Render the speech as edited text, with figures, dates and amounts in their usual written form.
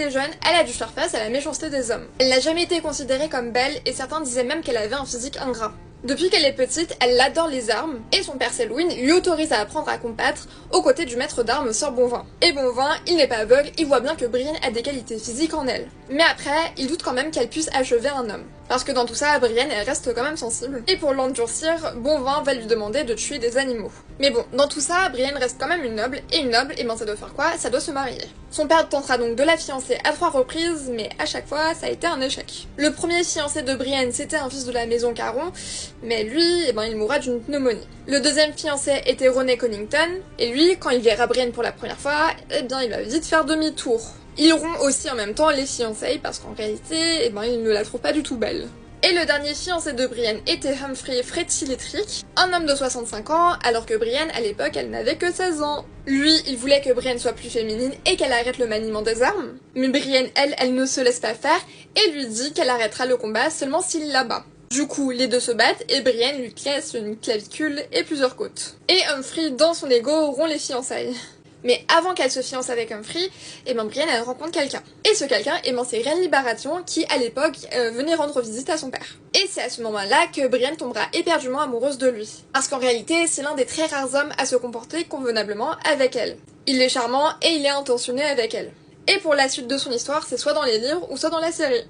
était jeune, elle a dû faire face à la méchanceté des hommes. Elle n'a jamais été considérée comme belle et certains disaient même qu'elle avait un physique ingrat. Depuis qu'elle est petite, elle adore les armes, et son père Selwyn lui autorise à apprendre à combattre aux côtés du maître d'armes Sir Bonvin. Et Bonvin, il n'est pas aveugle, il voit bien que Brienne a des qualités physiques en elle. Mais après, il doute quand même qu'elle puisse achever un homme. Parce que dans tout ça, Brienne, elle reste quand même sensible. Et pour l'endurcir, Bonvin va lui demander de tuer des animaux. Mais bon, dans tout ça, Brienne reste quand même une noble, et ben ça doit faire quoi? Ça doit se marier. Son père tentera donc de la fiancer à 3 reprises, mais à chaque fois, ça a été un échec. Le premier fiancé de Brienne, c'était un fils de la maison Caron, mais lui, il mourra d'une pneumonie. Le deuxième fiancé était Roné Connington, et lui, quand il verra Brienne pour la première fois, il va vite faire demi-tour. Ils rompt aussi en même temps les fiançailles, parce qu'en réalité, il ne la trouve pas du tout belle. Et le dernier fiancé de Brienne était Humphrey Frétilletric, un homme de 65 ans, alors que Brienne, à l'époque, elle n'avait que 16 ans. Lui, il voulait que Brienne soit plus féminine et qu'elle arrête le maniement des armes. Mais Brienne, elle ne se laisse pas faire, et lui dit qu'elle arrêtera le combat seulement s'il la bat. Du coup, les deux se battent, et Brienne lui casse une clavicule et plusieurs côtes. Et Humphrey, dans son ego, rompt les fiançailles. Mais avant qu'elle se fiance avec Humphrey, Brienne elle rencontre quelqu'un. Et ce quelqu'un, c'est Renly Baratheon qui, à l'époque, venait rendre visite à son père. Et c'est à ce moment-là que Brienne tombera éperdument amoureuse de lui. Parce qu'en réalité, c'est l'un des très rares hommes à se comporter convenablement avec elle. Il est charmant et il est intentionné avec elle. Et pour la suite de son histoire, c'est soit dans les livres ou soit dans la série.